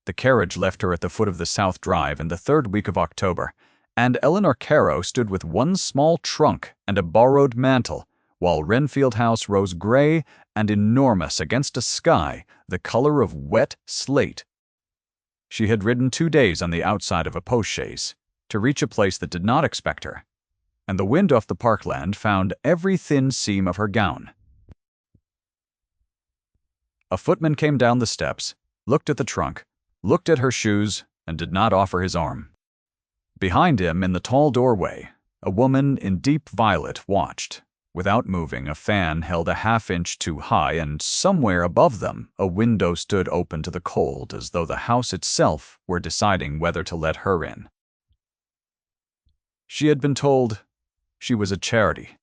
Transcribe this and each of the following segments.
The carriage left her at the foot of the South Drive in the third week of October, and Eleanor Caro stood with one small trunk and a borrowed mantle, while Renfield House rose gray and enormous against a sky the color of wet slate. She had ridden 2 days on the outside of a postchaise to reach a place that did not expect her, and the wind off the parkland found every thin seam of her gown. A footman came down the steps, looked at the trunk, looked at her shoes, and did not offer his arm. Behind him, in the tall doorway, a woman in deep violet watched. Without moving, a fan held a half-inch too high, and somewhere above them, a window stood open to the cold, as though the house itself were deciding whether to let her in. She had been told she was a charity.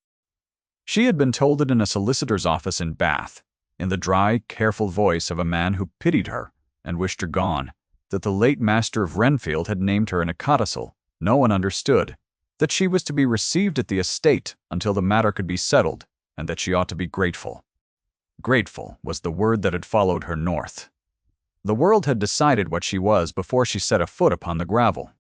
She had been told it in a solicitor's office in Bath, in the dry, careful voice of a man who pitied her and wished her gone, that the late master of Renfield had named her in a codicil no one understood, that she was to be received at the estate until the matter could be settled, and that she ought to be grateful. Grateful was the word that had followed her north. The world had decided what she was before she set a foot upon the gravel.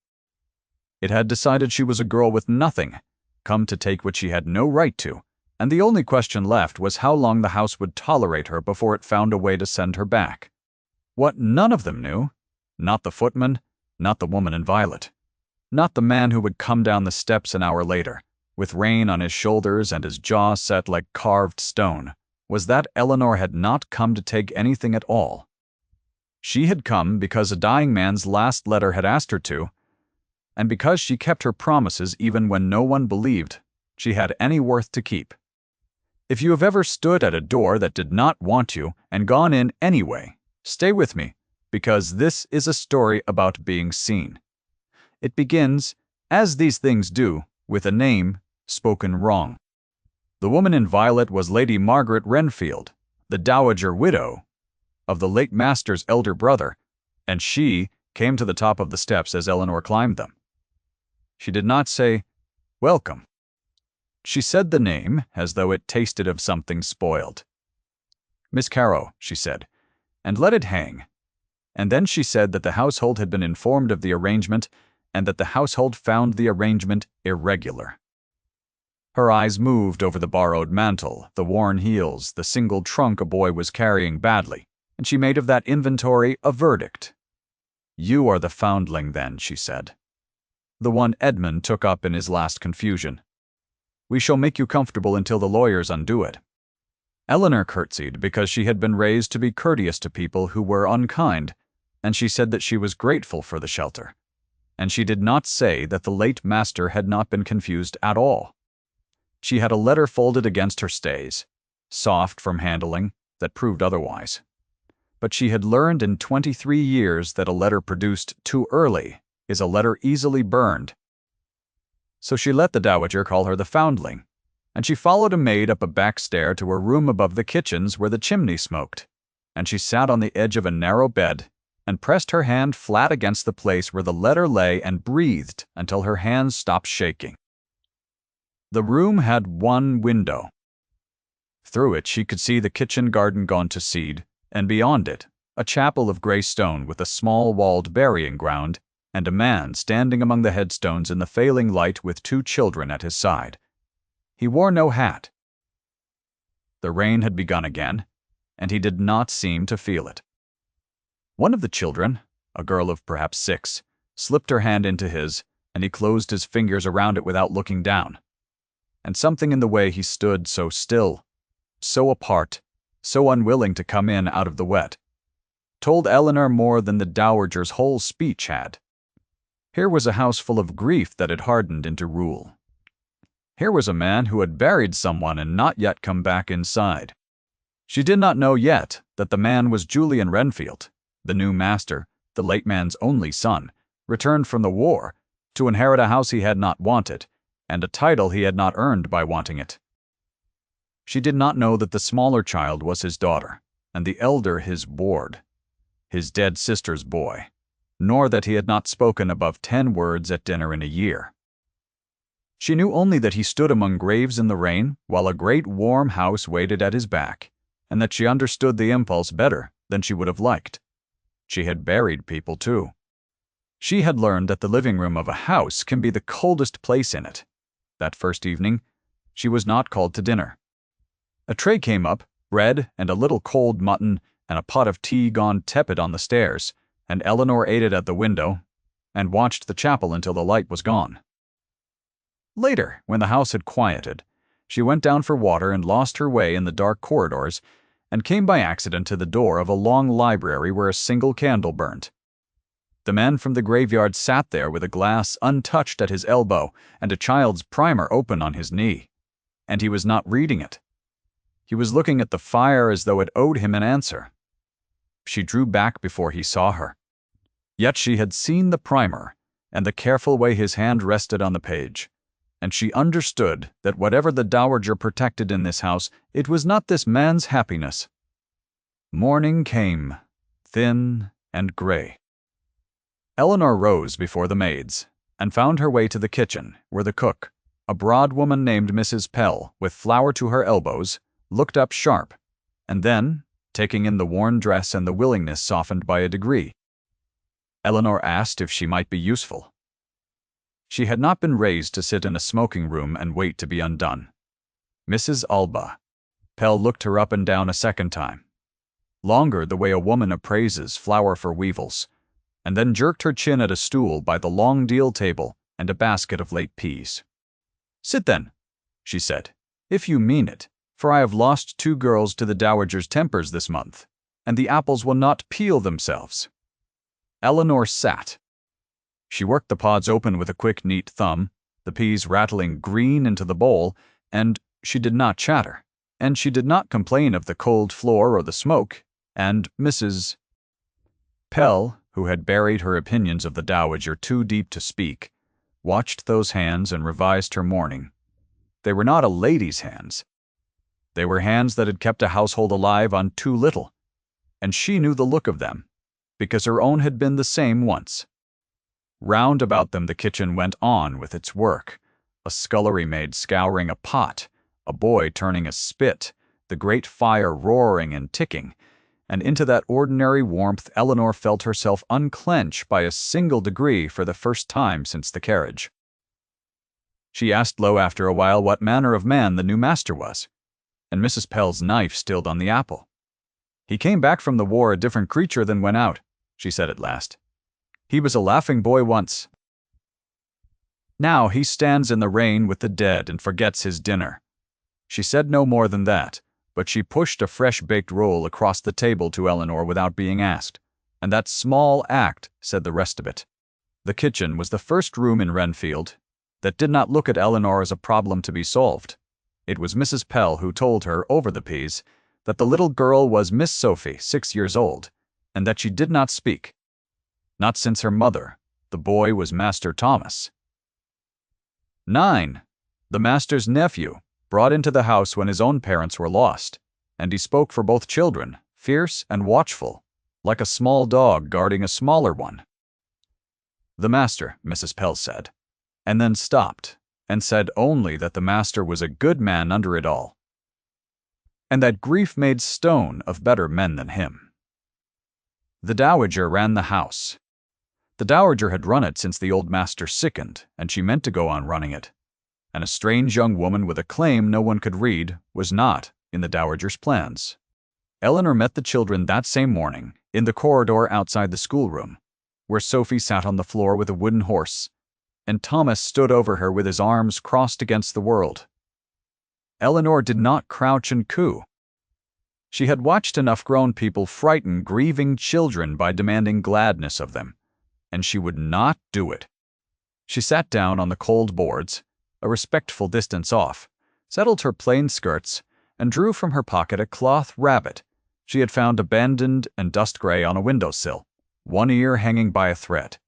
It had decided she was a girl with nothing, come to take what she had no right to, and the only question left was how long the house would tolerate her before it found a way to send her back. What none of them knew, not the footman, not the woman in violet, not the man who would come down the steps an hour later, with rain on his shoulders and his jaw set like carved stone, was that Eleanor had not come to take anything at all. She had come because a dying man's last letter had asked her to, and because she kept her promises even when no one believed she had any worth to keep. If you have ever stood at a door that did not want you and gone in anyway, stay with me, because this is a story about being seen. It begins, as these things do, with a name spoken wrong. The woman in violet was Lady Margaret Renfield, the dowager widow of the late master's elder brother, and she came to the top of the steps as Eleanor climbed them. She did not say, "Welcome." She said the name as though it tasted of something spoiled. "Miss Caro," she said, and let it hang. And then she said that the household had been informed of the arrangement, and that the household found the arrangement irregular. Her eyes moved over the borrowed mantle, the worn heels, the single trunk a boy was carrying badly, and she made of that inventory a verdict. "You are the foundling, then," she said. "The one Edmund took up in his last confusion. We shall make you comfortable until the lawyers undo it." Eleanor curtsied because she had been raised to be courteous to people who were unkind, and she said that she was grateful for the shelter. And she did not say that the late master had not been confused at all. She had a letter folded against her stays, soft from handling, that proved otherwise. But she had learned in 23 years that a letter produced too early is a letter easily burned. So she let the dowager call her the foundling, and she followed a maid up a back stair to a room above the kitchens where the chimney smoked, and she sat on the edge of a narrow bed and pressed her hand flat against the place where the letter lay and breathed until her hands stopped shaking. The room had one window. Through it she could see the kitchen garden gone to seed, and beyond it, a chapel of gray stone with a small walled burying ground, and a man standing among the headstones in the failing light with 2 children at his side. He wore no hat. The rain had begun again, and he did not seem to feel it. One of the children, a girl of perhaps 6, slipped her hand into his, and he closed his fingers around it without looking down. And something in the way he stood so still, so apart, so unwilling to come in out of the wet, told Eleanor more than the dowager's whole speech had. Here was a house full of grief that had hardened into rule. Here was a man who had buried someone and not yet come back inside. She did not know yet that the man was Julian Renfield, the new master, the late man's only son, returned from the war to inherit a house he had not wanted, and a title he had not earned by wanting it. She did not know that the smaller child was his daughter, and the elder his ward, his dead sister's boy, nor that he had not spoken above 10 words at dinner in a year. She knew only that he stood among graves in the rain while a great warm house waited at his back, and that she understood the impulse better than she would have liked. She had buried people, too. She had learned that the living room of a house can be the coldest place in it. That first evening, she was not called to dinner. A tray came up, bread and a little cold mutton and a pot of tea gone tepid on the stairs, and Eleanor ate it at the window and watched the chapel until the light was gone. Later, when the house had quieted, she went down for water and lost her way in the dark corridors and came by accident to the door of a long library where a single candle burnt. The man from the graveyard sat there with a glass untouched at his elbow and a child's primer open on his knee. And he was not reading it. He was looking at the fire as though it owed him an answer. She drew back before he saw her. Yet she had seen the primer and the careful way his hand rested on the page, and she understood that whatever the dowager protected in this house, it was not this man's happiness. Morning came, thin and gray. Eleanor rose before the maids and found her way to the kitchen, where the cook, a broad woman named Mrs. Pell, with flour to her elbows, looked up sharp, and then, taking in the worn dress and the willingness softened by a degree, Eleanor asked if she might be useful. She had not been raised to sit in a smoking room and wait to be undone. Mrs. Alba. Pell looked her up and down a second time. Longer the way a woman appraises flour for weevils, and then jerked her chin at a stool by the long deal table and a basket of late peas. "Sit then," she said, "if you mean it, for I have lost 2 girls to the dowager's tempers this month, and the apples will not peel themselves." Eleanor sat. She worked the pods open with a quick, neat thumb, the peas rattling green into the bowl, and she did not chatter, and she did not complain of the cold floor or the smoke, and Mrs. Pell, who had buried her opinions of the dowager too deep to speak, watched those hands and revised her mourning. They were not a lady's hands. They were hands that had kept a household alive on too little, and she knew the look of them, because her own had been the same once. Round about them the kitchen went on with its work, a scullery maid scouring a pot, a boy turning a spit, the great fire roaring and ticking, and into that ordinary warmth Eleanor felt herself unclench by a single degree for the first time since the carriage. She asked low after a while what manner of man the new master was, and Mrs. Pell's knife stilled on the apple. "He came back from the war a different creature than went out," she said at last. "He was a laughing boy once. Now he stands in the rain with the dead and forgets his dinner." She said no more than that, but she pushed a fresh-baked roll across the table to Eleanor without being asked, and that small act said the rest of it. The kitchen was the first room in Renfield that did not look at Eleanor as a problem to be solved. It was Mrs. Pell who told her, over the peas, that the little girl was Miss Sophie, 6 years old, and that she did not speak. Not since her mother. The boy was Master Thomas. 9. The master's nephew, brought into the house when his own parents were lost, and he spoke for both children, fierce and watchful, like a small dog guarding a smaller one. "The master," Mrs. Pell said, and then stopped, and said only that the master was a good man under it all, and that grief made stone of better men than him. The dowager ran the house. The dowager had run it since the old master sickened, and she meant to go on running it. And a strange young woman with a claim no one could read was not in the dowager's plans. Eleanor met the children that same morning in the corridor outside the schoolroom, where Sophie sat on the floor with a wooden horse, and Thomas stood over her with his arms crossed against the world. Eleanor did not crouch and coo. She had watched enough grown people frighten grieving children by demanding gladness of them, and she would not do it. She sat down on the cold boards, a respectful distance off, settled her plain skirts, and drew from her pocket a cloth rabbit she had found abandoned and dust-gray on a windowsill, one ear hanging by a thread.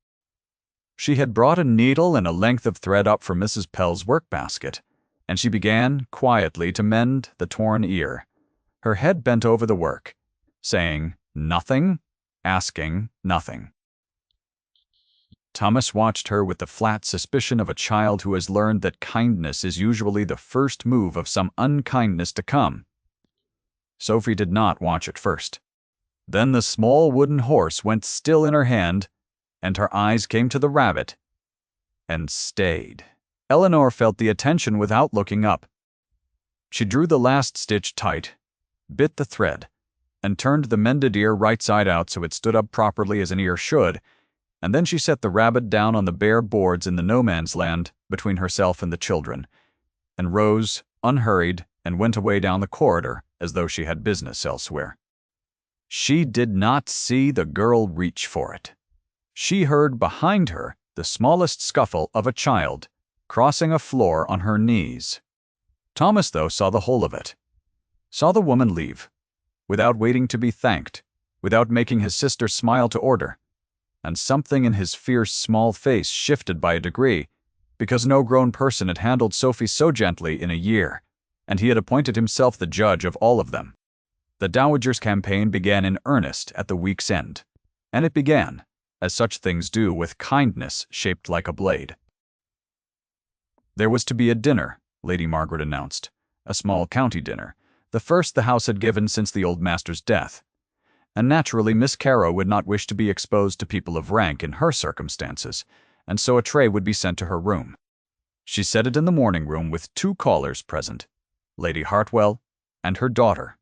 She had brought a needle and a length of thread up from Mrs. Pell's work-basket, and she began quietly to mend the torn ear, her head bent over the work, saying nothing, asking nothing. Thomas watched her with the flat suspicion of a child who has learned that kindness is usually the first move of some unkindness to come. Sophie did not watch at first. Then the small wooden horse went still in her hand, and her eyes came to the rabbit, and stayed. Eleanor felt the attention without looking up. She drew the last stitch tight, bit the thread, and turned the mended ear right side out so it stood up properly as an ear should, and then she set the rabbit down on the bare boards in the no-man's land between herself and the children, and rose, unhurried, and went away down the corridor as though she had business elsewhere. She did not see the girl reach for it. She heard behind her the smallest scuffle of a child crossing a floor on her knees. Thomas, though, saw the whole of it. Saw the woman leave, without waiting to be thanked, without making his sister smile to order, and something in his fierce small face shifted by a degree, because no grown person had handled Sophie so gently in a year, and he had appointed himself the judge of all of them. The Dowager's campaign began in earnest at the week's end, and it began, as such things do, with kindness shaped like a blade. There was to be a dinner, Lady Margaret announced, a small county dinner, the first the house had given since the old master's death, and naturally Miss Carrow would not wish to be exposed to people of rank in her circumstances, and so a tray would be sent to her room. She set it in the morning room with 2 callers present, Lady Hartwell and her daughter,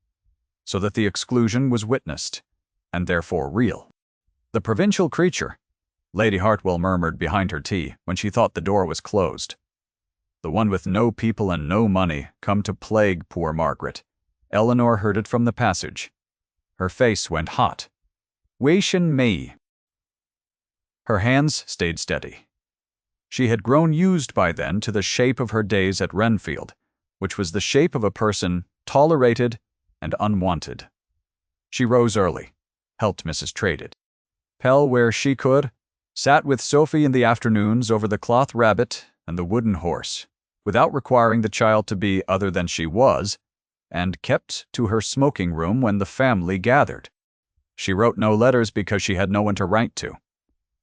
so that the exclusion was witnessed, and therefore real. The provincial creature, Lady Hartwell murmured behind her tea when she thought the door was closed. The one with no people and no money, come to plague poor Margaret. Eleanor heard it from the passage. Her face went hot. Wation me. Her hands stayed steady. She had grown used by then to the shape of her days at Renfield, which was the shape of a person tolerated and unwanted. She rose early, helped Mrs. Traded, Pell where she could, sat with Sophie in the afternoons over the cloth rabbit and the wooden horse, without requiring the child to be other than she was, and kept to her smoking room when the family gathered. She wrote no letters because she had no one to write to.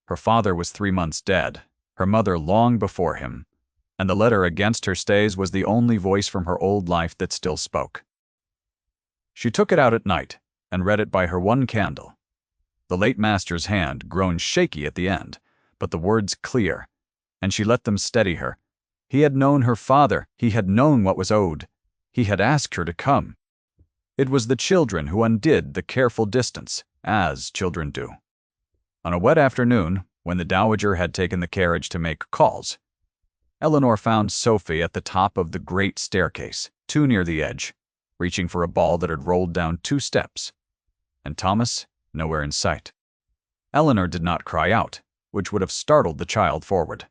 Her father was 3 months dead, her mother long before him, and the letter against her stays was the only voice from her old life that still spoke. She took it out at night and read it by her one candle. The late master's hand grown shaky at the end, but the words clear, and she let them steady her. He had known her father, he had known what was owed. He had asked her to come. It was the children who undid the careful distance, as children do. On a wet afternoon, when the Dowager had taken the carriage to make calls, Eleanor found Sophie at the top of the great staircase, too near the edge, reaching for a ball that had rolled down 2 steps, and Thomas nowhere in sight. Eleanor did not cry out, which would have startled the child forward.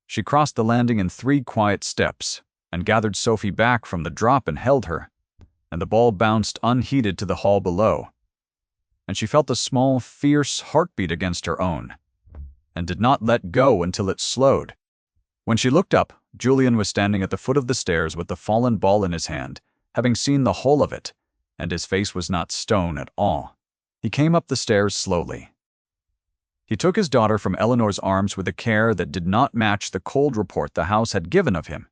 She crossed the landing in 3 quiet steps, and gathered Sophie back from the drop and held her, and the ball bounced unheeded to the hall below, and she felt a small, fierce heartbeat against her own, and did not let go until it slowed. When she looked up, Julian was standing at the foot of the stairs with the fallen ball in his hand, having seen the whole of it, and his face was not stone at all. He came up the stairs slowly. He took his daughter from Eleanor's arms with a care that did not match the cold report the house had given of him,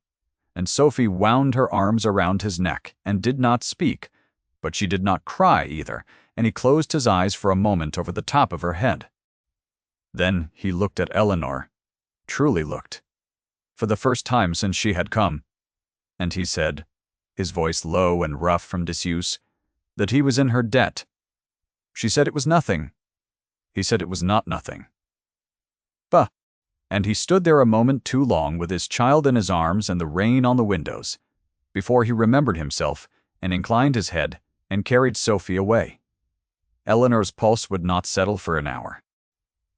and Sophie wound her arms around his neck and did not speak, but she did not cry either, and he closed his eyes for a moment over the top of her head. Then he looked at Eleanor, truly looked, for the first time since she had come, and he said, his voice low and rough from disuse, that he was in her debt. She said it was nothing. He said it was not nothing. Bah! And he stood there a moment too long with his child in his arms and the rain on the windows, before he remembered himself and inclined his head and carried Sophie away. Eleanor's pulse would not settle for an hour.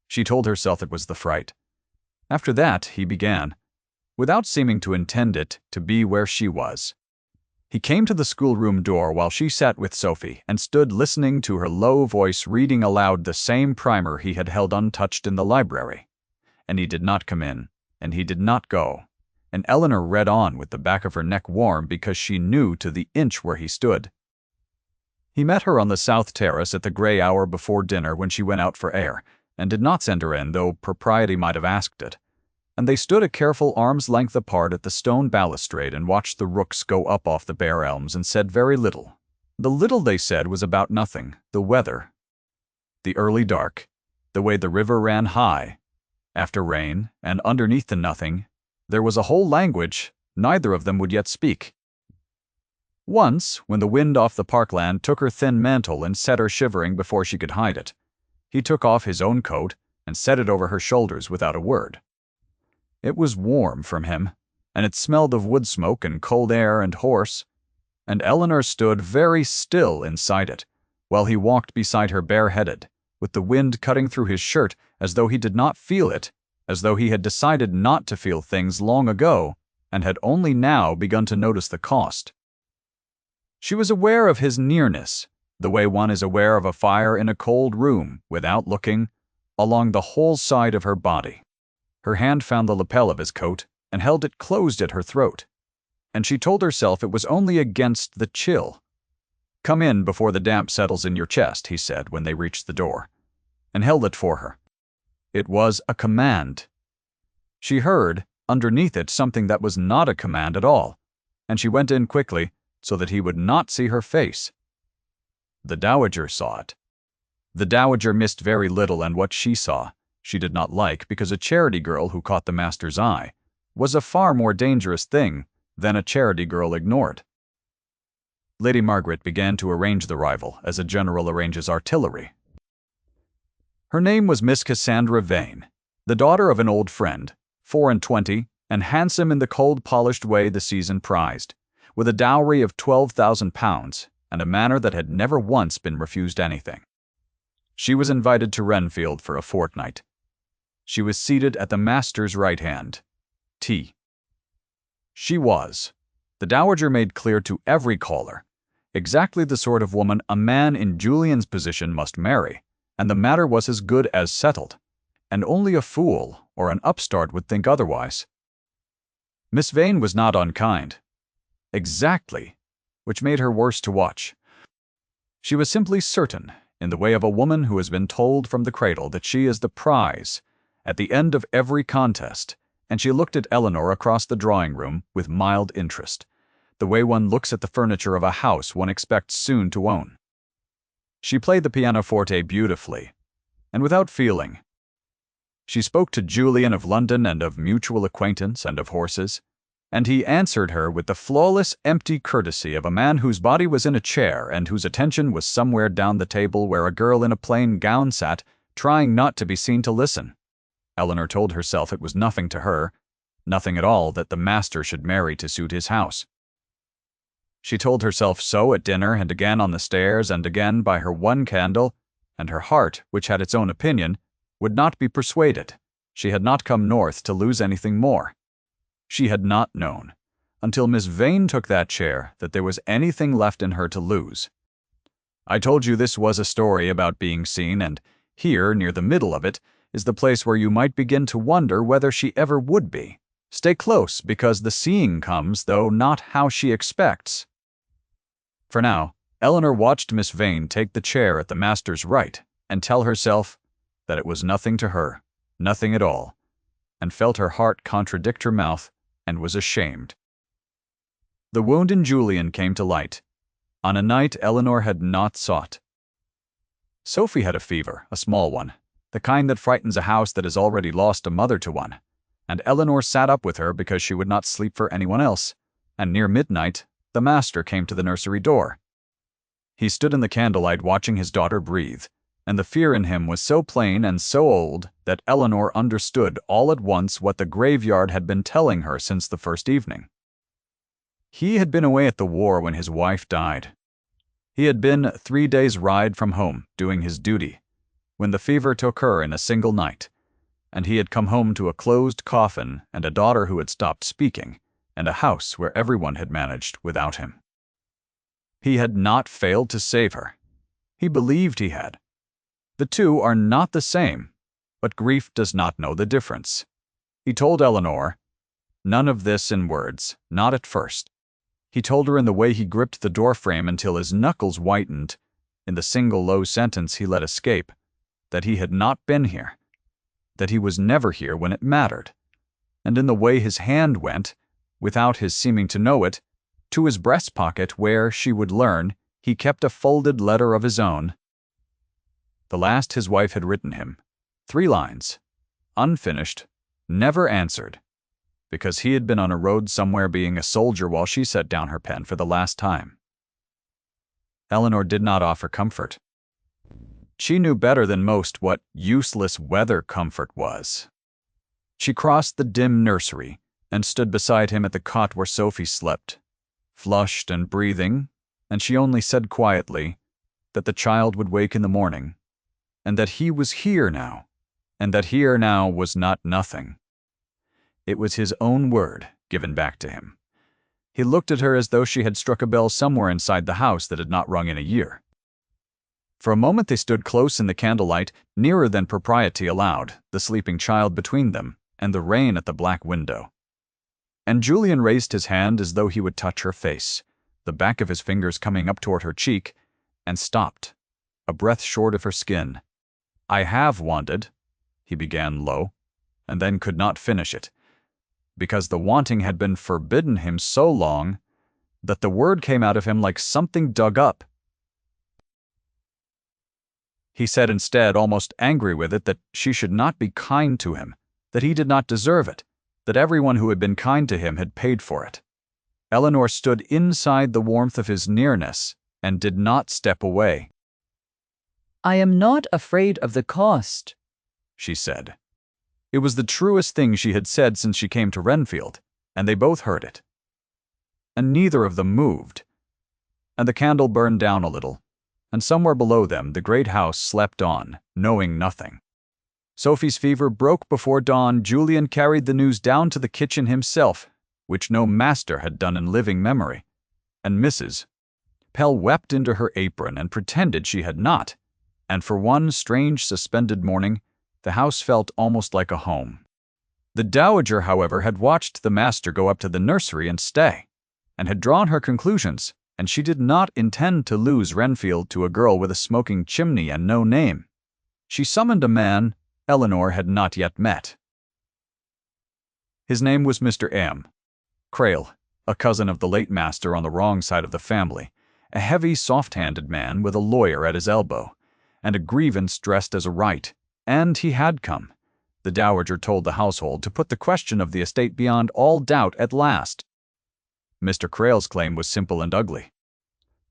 She told herself it was the fright. After that, he began, without seeming to intend it, to be where she was. He came to the schoolroom door while she sat with Sophie and stood listening to her low voice reading aloud the same primer he had held untouched in the library. And he did not come in, and he did not go, and Eleanor read on with the back of her neck warm because she knew to the inch where he stood. He met her on the south terrace at the grey hour before dinner when she went out for air, and did not send her in, though propriety might have asked it. And they stood a careful arm's length apart at the stone balustrade and watched the rooks go up off the bare elms and said very little, The little they said was about nothing: the weather, the early dark, the way the river ran high, after rain, and underneath the nothing, there was a whole language neither of them would yet speak. Once, when the wind off the parkland took her thin mantle and set her shivering before she could hide it, he took off his own coat and set it over her shoulders without a word. It was warm from him, and it smelled of wood smoke and cold air and horse, and Eleanor stood very still inside it, while he walked beside her bareheaded, with the wind cutting through his shirt as though he did not feel it, as though he had decided not to feel things long ago and had only now begun to notice the cost. She was aware of his nearness, the way one is aware of a fire in a cold room, without looking, along the whole side of her body. Her hand found the lapel of his coat and held it closed at her throat, and she told herself it was only against the chill. "Come in before the damp settles in your chest," he said when they reached the door, and held it for her. It was a command. She heard, underneath it, something that was not a command at all, and she went in quickly so that he would not see her face. The dowager saw it. The dowager missed very little, and what she saw she did not like, because a charity girl who caught the master's eye was a far more dangerous thing than a charity girl ignored. Lady Margaret began to arrange the rival as a general arranges artillery. Her name was Miss Cassandra Vane, the daughter of an old friend, 24, and handsome in the cold polished way the season prized, with a dowry of £12,000 and a manner that had never once been refused anything. She was invited to Renfield for a fortnight. She was seated at the master's right hand. Tea. She was, the dowager made clear to every caller, exactly the sort of woman a man in Julian's position must marry, and the matter was as good as settled, and only a fool or an upstart would think otherwise. Miss Vane was not unkind. Exactly, which made her worse to watch. She was simply certain, in the way of a woman who has been told from the cradle that she is the prize at the end of every contest, and she looked at Eleanor across the drawing-room with mild interest, the way one looks at the furniture of a house one expects soon to own. She played the pianoforte beautifully, and without feeling. She spoke to Julian of London and of mutual acquaintance and of horses, and he answered her with the flawless, empty courtesy of a man whose body was in a chair and whose attention was somewhere down the table where a girl in a plain gown sat, trying not to be seen to listen. Eleanor told herself it was nothing to her, nothing at all, that the master should marry to suit his house. She told herself so at dinner and again on the stairs and again by her one candle, and her heart, which had its own opinion, would not be persuaded. She had not come north to lose anything more. She had not known, until Miss Vane took that chair, that there was anything left in her to lose. I told you this was a story about being seen, and here, near the middle of it, is the place where you might begin to wonder whether she ever would be. Stay close, because the seeing comes, though not how she expects. For now, Eleanor watched Miss Vane take the chair at the master's right and tell herself that it was nothing to her, nothing at all, and felt her heart contradict her mouth and was ashamed. The wound in Julian came to light on a night Eleanor had not sought. Sophie had a fever, a small one, the kind that frightens a house that has already lost a mother to one, and Eleanor sat up with her because she would not sleep for anyone else, and near midnight the master came to the nursery door. He stood in the candlelight watching his daughter breathe, and the fear in him was so plain and so old that Eleanor understood all at once what the graveyard had been telling her since the first evening. He had been away at the war when his wife died. He had been 3 days' ride from home, doing his duty, when the fever took her in a single night, and he had come home to a closed coffin and a daughter who had stopped speaking, and a house where everyone had managed without him. He had not failed to save her. He believed he had. The two are not the same, but grief does not know the difference. He told Eleanor, none of this in words, not at first. He told her in the way he gripped the doorframe until his knuckles whitened, in the single low sentence he let escape, that he had not been here, that he was never here when it mattered, and in the way his hand went, without his seeming to know it, to his breast pocket where, she would learn, he kept a folded letter of his own. The last his wife had written him, 3 lines, unfinished, never answered, because he had been on a road somewhere being a soldier while she set down her pen for the last time. Eleanor did not offer comfort. She knew better than most what useless weather comfort was. She crossed the dim nursery and stood beside him at the cot where Sophie slept, flushed and breathing, and she only said quietly that the child would wake in the morning, and that he was here now, and that here now was not nothing. It was his own word given back to him. He looked at her as though she had struck a bell somewhere inside the house that had not rung in a year. For a moment they stood close in the candlelight, nearer than propriety allowed, the sleeping child between them, and the rain at the black window. And Julian raised his hand as though he would touch her face, the back of his fingers coming up toward her cheek, and stopped, a breath short of her skin. "I have wanted," he began low, and then could not finish it, because the wanting had been forbidden him so long that the word came out of him like something dug up. He said instead, almost angry with it, that she should not be kind to him, that he did not deserve it, that everyone who had been kind to him had paid for it. Eleanor stood inside the warmth of his nearness and did not step away. "I am not afraid of the cost," she said. It was the truest thing she had said since she came to Renfield, and they both heard it. And neither of them moved. And the candle burned down a little, and somewhere below them the great house slept on, knowing nothing. Sophie's fever broke before dawn. Julian carried the news down to the kitchen himself, which no master had done in living memory, and Mrs. Pell wept into her apron and pretended she had not, and for one strange suspended morning the house felt almost like a home. The dowager, however, had watched the master go up to the nursery and stay, and had drawn her conclusions, and she did not intend to lose Renfield to a girl with a smoking chimney and no name. She summoned a man Eleanor had not yet met. His name was Mr. M. Crail, a cousin of the late master on the wrong side of the family, a heavy, soft-handed man with a lawyer at his elbow, and a grievance dressed as a right, and he had come, the dowager told the household, to put the question of the estate beyond all doubt at last. Mr. Crail's claim was simple and ugly.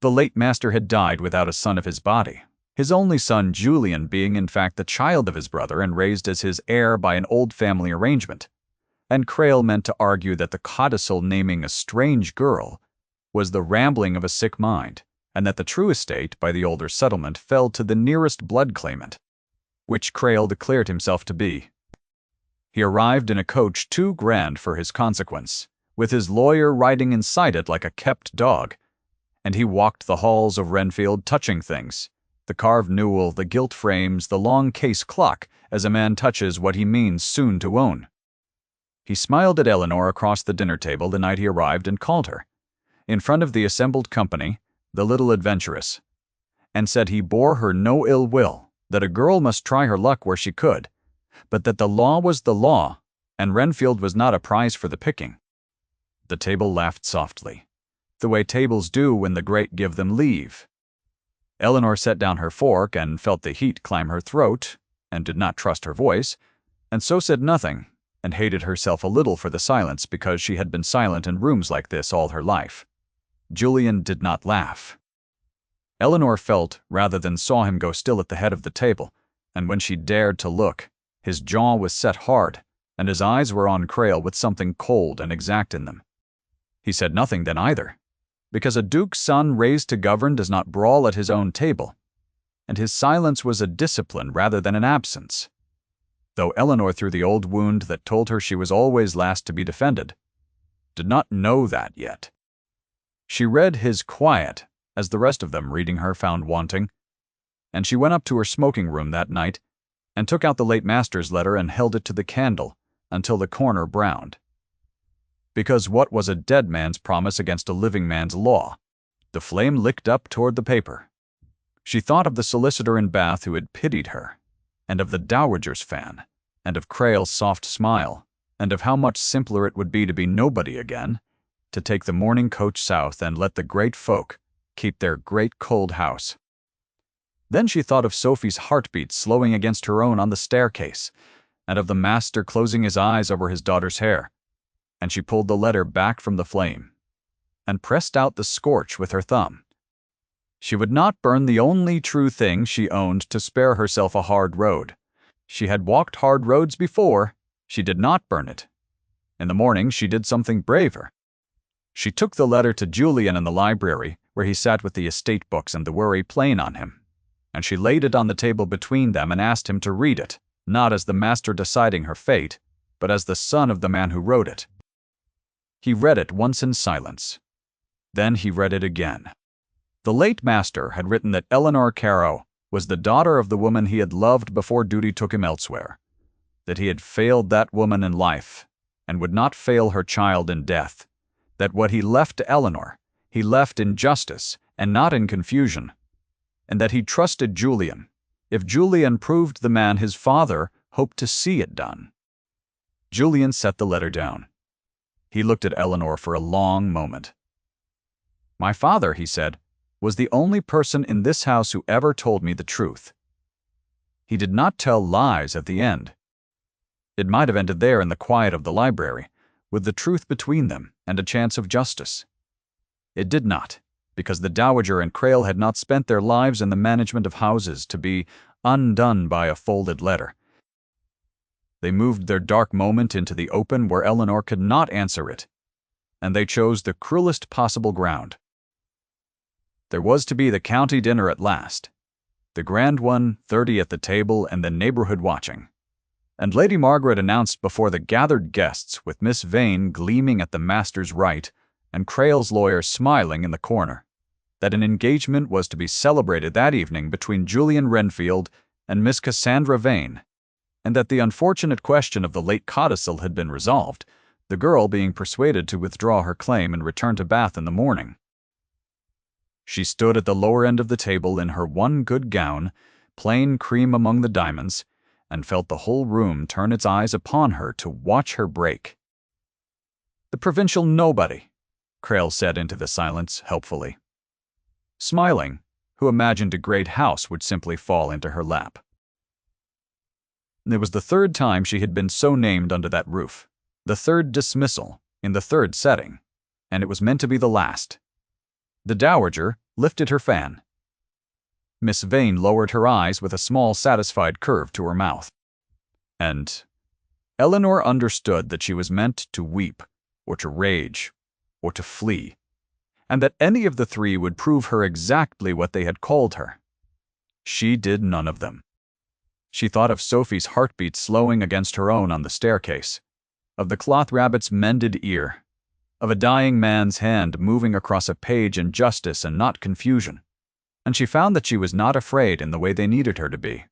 The late master had died without a son of his body, his only son Julian being in fact the child of his brother and raised as his heir by an old family arrangement, and Crail meant to argue that the codicil naming a strange girl was the rambling of a sick mind, and that the true estate by the older settlement fell to the nearest blood claimant, which Crail declared himself to be. He arrived in a coach too grand for his consequence, with his lawyer riding inside it like a kept dog, and he walked the halls of Renfield touching things, the carved newel, the gilt frames, the long case clock, as a man touches what he means soon to own. He smiled at Eleanor across the dinner table the night he arrived and called her, in front of the assembled company, the little adventuress, and said he bore her no ill will, that a girl must try her luck where she could, but that the law was the law, and Renfield was not a prize for the picking. The table laughed softly, the way tables do when the great give them leave. Eleanor set down her fork and felt the heat climb her throat, and did not trust her voice, and so said nothing, and hated herself a little for the silence because she had been silent in rooms like this all her life. Julian did not laugh. Eleanor felt rather than saw him go still at the head of the table, and when she dared to look, his jaw was set hard, and his eyes were on Crail with something cold and exact in them. He said nothing then either, because a duke's son raised to govern does not brawl at his own table, and his silence was a discipline rather than an absence, though Eleanor, through the old wound that told her she was always last to be defended, did not know that yet. She read his quiet, as the rest of them reading her found wanting, and she went up to her smoking room that night and took out the late master's letter and held it to the candle until the corner browned. Because what was a dead man's promise against a living man's law? The flame licked up toward the paper. She thought of the solicitor in Bath who had pitied her, and of the dowager's fan, and of Crail's soft smile, and of how much simpler it would be to be nobody again, to take the morning coach south and let the great folk, keep their great cold house. Then she thought of Sophie's heartbeat slowing against her own on the staircase, and of the master closing his eyes over his daughter's hair, and she pulled the letter back from the flame, and pressed out the scorch with her thumb. She would not burn the only true thing she owned to spare herself a hard road. She had walked hard roads before. She did not burn it. In the morning she did something braver. She took the letter to Julian in the library, where he sat with the estate books and the worry plain on him, and she laid it on the table between them and asked him to read it, not as the master deciding her fate, but as the son of the man who wrote it. He read it once in silence. Then he read it again. The late master had written that Eleanor Caro was the daughter of the woman he had loved before duty took him elsewhere, that he had failed that woman in life, and would not fail her child in death, that what he left to Eleanor, he left in justice and not in confusion, and that he trusted Julian, if Julian proved the man his father hoped to see it done. Julian set the letter down. He looked at Eleanor for a long moment. "My father," he said, "was the only person in this house who ever told me the truth. He did not tell lies at the end. It might have ended there in the quiet of the library, with the truth between them and a chance of justice. It did not, because the Dowager and Crail had not spent their lives in the management of houses to be undone by a folded letter. They moved their dark moment into the open where Eleanor could not answer it, and they chose the cruelest possible ground. There was to be the county dinner at last, the grand one, 30 at the table and the neighborhood watching. And Lady Margaret announced before the gathered guests, with Miss Vane gleaming at the master's right and Crail's lawyer smiling in the corner, that an engagement was to be celebrated that evening between Julian Renfield and Miss Cassandra Vane, and that the unfortunate question of the late codicil had been resolved, the girl being persuaded to withdraw her claim and return to Bath in the morning. She stood at the lower end of the table in her one good gown, plain cream among the diamonds, and felt the whole room turn its eyes upon her to watch her break. "The provincial nobody," Crail said into the silence helpfully, smiling, who imagined a great house would simply fall into her lap. It was the third time she had been so named under that roof, the third dismissal, in the third setting, and it was meant to be the last. The Dowager lifted her fan. Miss Vane lowered her eyes with a small satisfied curve to her mouth. And Eleanor understood that she was meant to weep, or to rage, or to flee, and that any of the three would prove her exactly what they had called her. She did none of them. She thought of Sophie's heartbeat slowing against her own on the staircase, of the cloth rabbit's mended ear, of a dying man's hand moving across a page in justice and not confusion, and she found that she was not afraid in the way they needed her to be.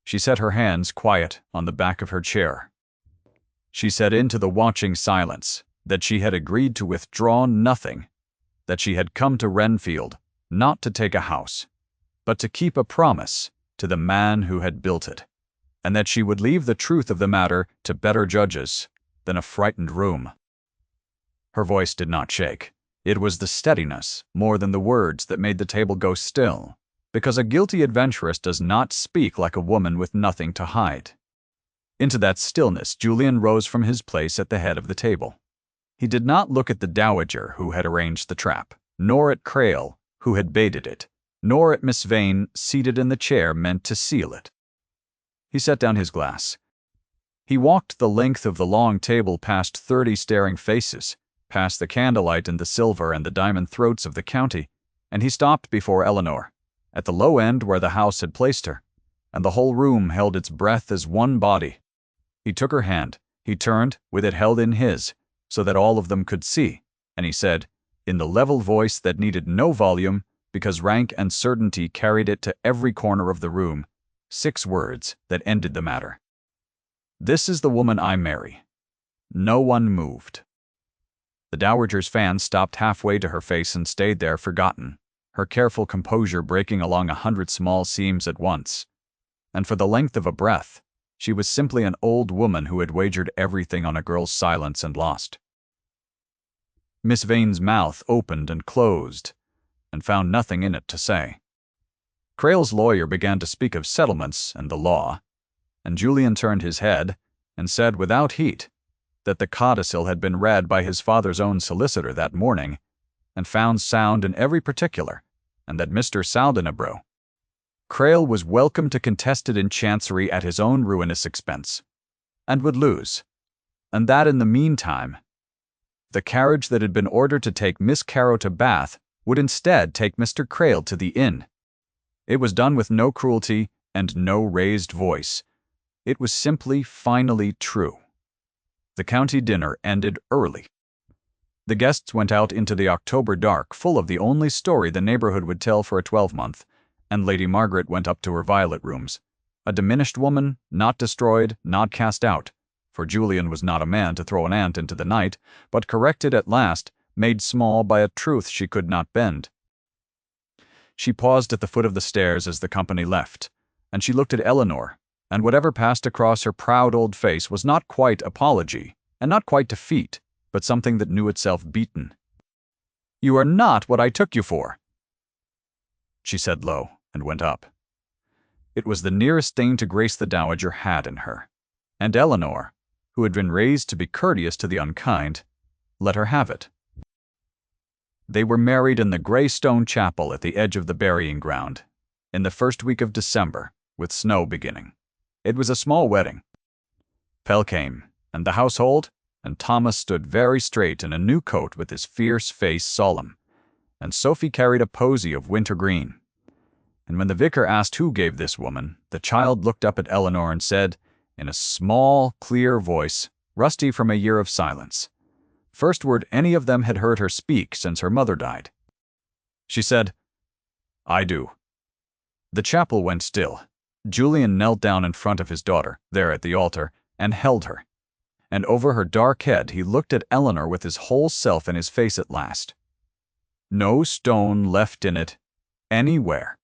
She set her hands quiet on the back of her chair. She said into the watching silence that she had agreed to withdraw nothing, that she had come to Renfield not to take a house, but to keep a promise to the man who had built it, and that she would leave the truth of the matter to better judges than a frightened room. Her voice did not shake. It was the steadiness, more than the words, that made the table go still, because a guilty adventuress does not speak like a woman with nothing to hide. Into that stillness Julian rose from his place at the head of the table. He did not look at the Dowager who had arranged the trap, nor at Crail, who had baited it, nor at Miss Vane, seated in the chair meant to seal it. He set down his glass. He walked the length of the long table past 30 staring faces, past the candlelight and the silver and the diamond throats of the county, and he stopped before Eleanor, at the low end where the house had placed her, and the whole room held its breath as one body. He took her hand, he turned, with it held in his, so that all of them could see, and he said, in the level voice that needed no volume, because rank and certainty carried it to every corner of the room, 6 words that ended the matter. "This is the woman I marry." No one moved. The Dowager's fan stopped halfway to her face and stayed there forgotten, her careful composure breaking along 100 small seams at once. And for the length of a breath, she was simply an old woman who had wagered everything on a girl's silence and lost. Miss Vane's mouth opened and closed, and found nothing in it to say. Crale's lawyer began to speak of settlements and the law, and Julian turned his head and said without heat that the codicil had been read by his father's own solicitor that morning and found sound in every particular, and that Mr. Saldenabro Crale was welcome to contest it in chancery at his own ruinous expense, and would lose, and that in the meantime the carriage that had been ordered to take Miss Carrow to Bath would instead take Mr. Crale to the inn. It was done with no cruelty and no raised voice. It was simply, finally true. The county dinner ended early. The guests went out into the October dark, full of the only story the neighborhood would tell for a 12-month, and Lady Margaret went up to her violet rooms, a diminished woman, not destroyed, not cast out, for Julian was not a man to throw an ant into the night, but corrected at last, made small by a truth she could not bend. She paused at the foot of the stairs as the company left, and she looked at Eleanor, and whatever passed across her proud old face was not quite apology, and not quite defeat, but something that knew itself beaten. "You are not what I took you for," she said low, and went up. It was the nearest thing to grace the dowager had in her, and Eleanor, who had been raised to be courteous to the unkind, let her have it. They were married in the grey stone chapel at the edge of the burying ground, in the first week of December, with snow beginning. It was a small wedding. Pell came, and the household, and Thomas stood very straight in a new coat with his fierce face solemn, and Sophie carried a posy of wintergreen. And when the vicar asked who gave this woman, the child looked up at Eleanor and said, in a small, clear voice, rusty from a year of silence, first word any of them had heard her speak since her mother died. She said, "I do." The chapel went still. Julian knelt down in front of his daughter, there at the altar, and held her. And over her dark head he looked at Eleanor with his whole self in his face at last. No stone left in it, anywhere.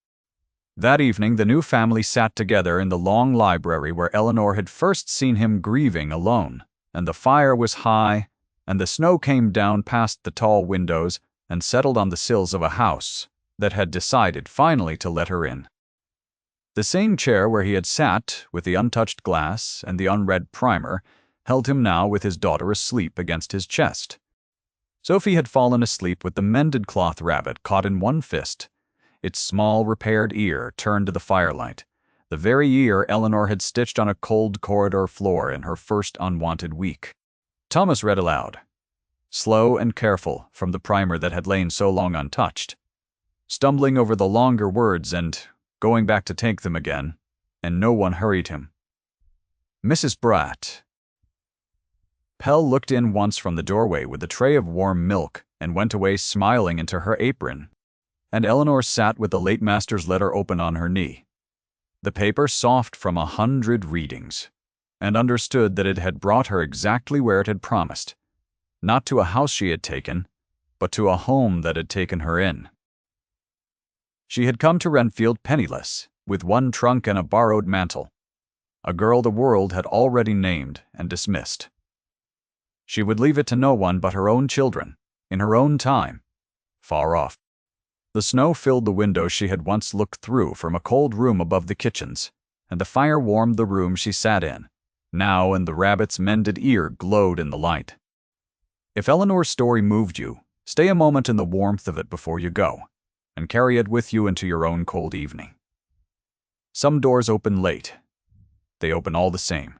That evening the new family sat together in the long library where Eleanor had first seen him grieving alone, and the fire was high, and the snow came down past the tall windows and settled on the sills of a house that had decided finally to let her in. The same chair where he had sat, with the untouched glass and the unread primer, held him now with his daughter asleep against his chest. Sophie had fallen asleep with the mended cloth rabbit caught in one fist, its small repaired ear turned to the firelight, the very ear Eleanor had stitched on a cold corridor floor in her first unwanted week. Thomas read aloud, slow and careful from the primer that had lain so long untouched, stumbling over the longer words and going back to take them again, and no one hurried him. "Mrs. Bratt." Pell looked in once from the doorway with a tray of warm milk and went away smiling into her apron, and Eleanor sat with the late master's letter open on her knee, the paper soft from 100 readings, and understood that it had brought her exactly where it had promised, not to a house she had taken, but to a home that had taken her in. She had come to Renfield penniless, with one trunk and a borrowed mantle, a girl the world had already named and dismissed. She would leave it to no one but her own children, in her own time, far off. The snow filled the windows she had once looked through from a cold room above the kitchens, and the fire warmed the room she sat in, now, and the rabbit's mended ear glowed in the light. If Eleanor's story moved you, stay a moment in the warmth of it before you go, and carry it with you into your own cold evening. Some doors open late. They open all the same.